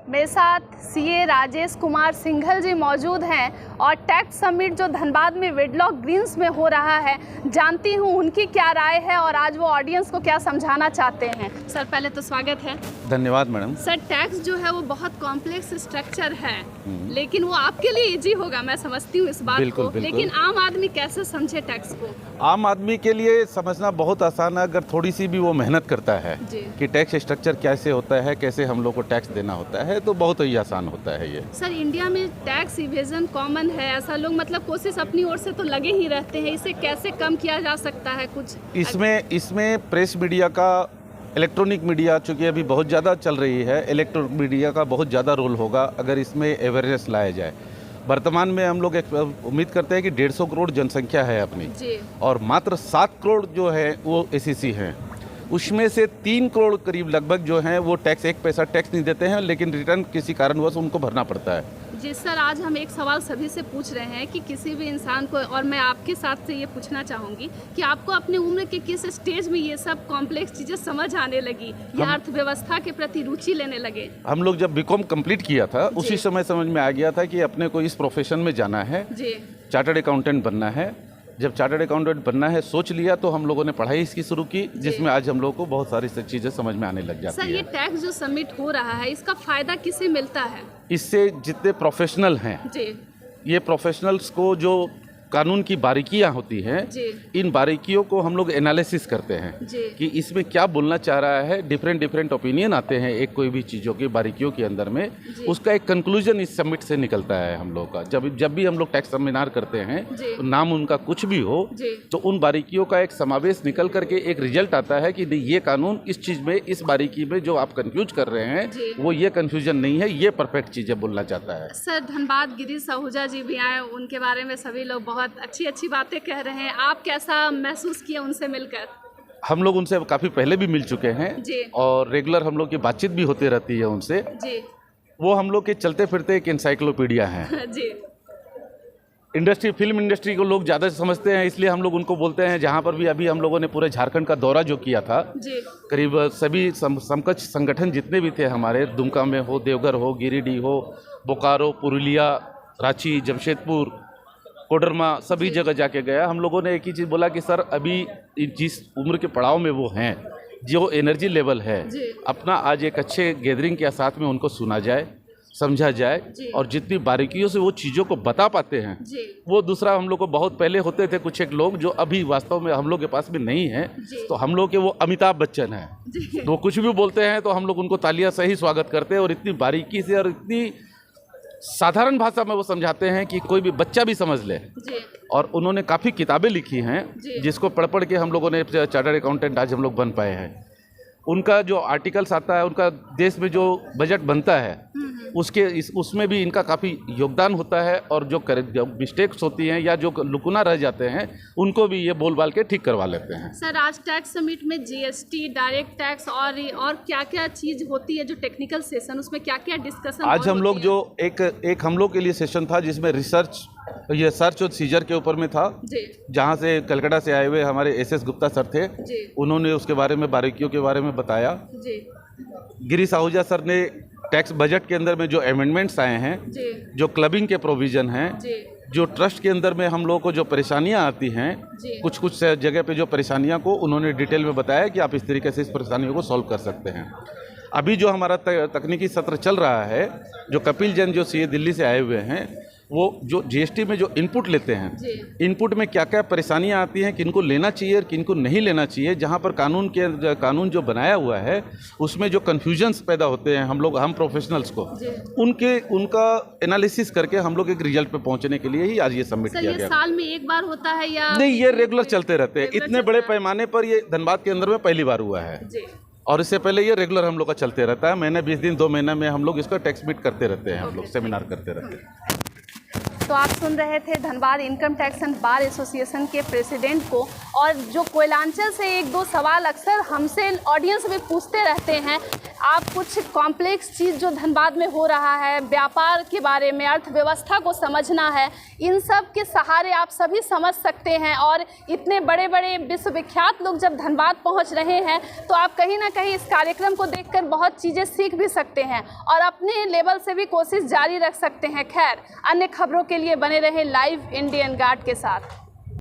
मेरे साथ सीए राजेश कुमार सिंघल जी मौजूद हैं और टैक्स समिट जो धनबाद में वेडलॉक ग्रीन्स में हो रहा है, जानती हूँ उनकी क्या राय है और आज वो ऑडियंस को क्या समझाना चाहते हैं। सर पहले तो स्वागत है। धन्यवाद मैडम। सर टैक्स जो है वो बहुत कॉम्प्लेक्स स्ट्रक्चर है, लेकिन वो आपके लिए इजी होगा, मैं समझती हूँ इस बात को। लेकिन आम आदमी कैसे समझे टैक्स को? आम आदमी के लिए समझना बहुत आसान है अगर थोड़ी सी भी वो मेहनत करता है कि टैक्स स्ट्रक्चर कैसे होता है, कैसे हम लोग को टैक्स देना होता है, तो बहुत ही आसान होता है ये। सर इंडिया में टैक्स इवेजन कॉमन है, ऐसा लोग मतलब कोशिश अपनी ओर से तो लगे ही रहते हैं, इसे कैसे कम किया जा सकता है कुछ? इसमें प्रेस मीडिया का, इलेक्ट्रॉनिक मीडिया चूँकि अभी बहुत ज़्यादा चल रही है, इलेक्ट्रॉनिक मीडिया का बहुत ज़्यादा रोल होगा अगर इसमें अवेयरनेस लाया जाए। वर्तमान में हम लोग उम्मीद करते हैं कि 150 करोड़ जनसंख्या है अपनी और मात्र 7 करोड़ जो है वो एसईसी हैं। उसमें से 3 करोड़ करीब लगभग जो हैं वो टैक्स, 1 पैसा टैक्स नहीं देते हैं, लेकिन रिटर्न किसी कारणवश उनको भरना पड़ता है। जी सर, आज हम एक सवाल सभी से पूछ रहे हैं कि किसी भी इंसान को, और मैं आपके साथ से ये पूछना चाहूँगी कि आपको अपने उम्र के किस स्टेज में ये सब कॉम्प्लेक्स चीज़ें समझ आने लगी या अर्थव्यवस्था के प्रति रुचि लेने लगे? हम लोग जब बीकॉम कंप्लीट किया था उसी समय समझ में आ गया था कि अपने को इस प्रोफेशन में जाना है, चार्टर्ड अकाउंटेंट बनना है। जब चार्टर्ड अकाउंटेंट बनना है सोच लिया तो हम लोगों ने पढ़ाई इसकी शुरू की, जिसमें आज हम लोगों को बहुत सारी चीज़ें समझ में आने लग जाती हैं। सर ये टैक्स जो सबमिट हो रहा है, इसका फ़ायदा किसे मिलता है? इससे जितने प्रोफेशनल हैं ये प्रोफेशनल्स को जो कानून की बारीकियां होती हैं, इन बारीकियों को हम लोग एनालिसिस करते हैं कि इसमें क्या बोलना चाह रहा है। डिफरेंट ओपिनियन आते हैं एक कोई भी चीज़ों की बारीकियों के अंदर में, उसका एक कंक्लूजन इस समिट से निकलता है हम लोग का। जब भी हम लोग टैक्स सेमिनार करते हैं तो नाम उनका कुछ भी हो तो उन बारीकियों का एक समावेश निकल करके एक रिजल्ट आता है कि ये कानून इस चीज़ में, इस बारीकी में जो आप कंफ्यूज कर रहे हैं वो ये कंफ्यूजन नहीं है, ये परफेक्ट चीज़ें बोलना चाहता है। सर धनबाद गिरीश आहूजा जी भी आए, उनके बारे में सभी लोग बहुत अच्छी बातें कह रहे हैं, आप कैसा महसूस किए उनसे मिलकर? हम लोग उनसे काफ़ी पहले भी मिल चुके हैं और रेगुलर हम लोग की बातचीत भी होती रहती है उनसे। वो हम लोग के चलते फिरते एक इंसाइक्लोपीडिया हैं। फिल्म इंडस्ट्री को लोग ज़्यादा समझते हैं, इसलिए हम लोग उनको बोलते हैं। जहाँ पर भी अभी हम लोगों ने पूरे झारखंड का दौरा जो किया था, करीब सभी समकक्ष संगठन जितने भी थे हमारे, दुमका में हो, देवघर हो, गिरिडीह हो, बोकारो, पुरुलिया, रांची, जमशेदपुर, कोडरमा, सभी जगह जाके गया। हम लोगों ने एक ही चीज़ बोला कि सर अभी जिस उम्र के पड़ाव में वो हैं, जो एनर्जी लेवल है अपना, आज एक अच्छे गैदरिंग के साथ में उनको सुना जाए, समझा जाए और जितनी बारीकियों से वो चीज़ों को बता पाते हैं वो दूसरा हम लोग को बहुत पहले होते थे कुछ एक लोग जो अभी वास्तव में हम लोग के पास में नहीं है, तो हम लोग के वो अमिताभ बच्चन हैं, तो वो कुछ भी बोलते हैं तो हम लोग उनको तालियां से ही स्वागत करते हैं और इतनी बारीकी से और इतनी साधारण भाषा में वो समझाते हैं कि कोई भी बच्चा भी समझ ले। और उन्होंने काफ़ी किताबें लिखी हैं जिसको पढ़ के हम लोगों ने चार्टर्ड अकाउंटेंट आज हम लोग बन पाए हैं। उनका जो आर्टिकल्स आता है, उनका देश में जो बजट बनता है उसमें भी इनका काफ़ी योगदान होता है और जो मिस्टेक्स होती हैं या जो लुकुना रह जाते हैं उनको भी ये बोल बाल के ठीक करवा लेते हैं। सर आज टैक्स समिट में जीएसटी, डायरेक्ट टैक्स और क्या क्या चीज़ होती है, जो टेक्निकल सेशन, उसमें क्या क्या डिस्कशन? आज हम लोग जो एक हम लोग के लिए सेशन था जिसमें ये सर्च और सीजर के ऊपर में था, जहाँ से कलकत्ता से आए हुए हमारे एसएस गुप्ता सर थे, उन्होंने उसके बारे में, बारीकियों के बारे में बताया। गिरीश आहूजा सर ने टैक्स बजट के अंदर में जो अमेंडमेंट्स आए हैं, जो क्लबिंग के प्रोविज़न हैं, जो ट्रस्ट के अंदर में हम लोगों को जो परेशानियां आती हैं, कुछ जगह पे जो परेशानियां को उन्होंने डिटेल में बताया कि आप इस तरीके से इस परेशानियों को सॉल्व कर सकते हैं। अभी जो हमारा तकनीकी सत्र चल रहा है, जो कपिल जैन जो सीए दिल्ली से आए हुए हैं, वो जो जीएसटी में जो इनपुट लेते हैं, इनपुट में क्या क्या परेशानियां आती हैं, किनको लेना चाहिए और किनको नहीं लेना चाहिए, जहां पर कानून जो बनाया हुआ है उसमें जो कन्फ्यूजन्स पैदा होते हैं हम प्रोफेशनल्स को, उनका एनालिसिस करके हम लोग एक रिजल्ट पे पहुंचने के लिए ही आज ये सबमिट किया गया। साल में एक बार होता है या नहीं? ये रेगुलर चलते रहते हैं। इतने बड़े पैमाने पर ये धनबाद के अंदर में पहली बार हुआ है और इससे पहले ये रेगुलर हम लोग का चलते रहता है। महीने 20 दिन 2 महीने में हम लोग इसका टैक्स मीट करते रहते हैं, हम लोग सेमिनार करते रहते हैं। तो आप सुन रहे थे Dhanbad income tax and bar association के प्रेसिडेंट को, और जो कोयलांचल से एक दो सवाल अक्सर हमसे ऑडियंस में पूछते रहते हैं, आप कुछ कॉम्प्लेक्स चीज़ जो धनबाद में हो रहा है, व्यापार के बारे में, अर्थव्यवस्था को समझना है, इन सब के सहारे आप सभी समझ सकते हैं। और इतने बड़े बड़े विश्वविख्यात लोग जब धनबाद पहुंच रहे हैं तो आप कहीं ना कहीं इस कार्यक्रम को देखकर बहुत चीज़ें सीख भी सकते हैं और अपने लेवल से भी कोशिश जारी रख सकते हैं। खैर, अन्य खबरों के लिए बने रहें लाइव इंडियन गार्ड के साथ।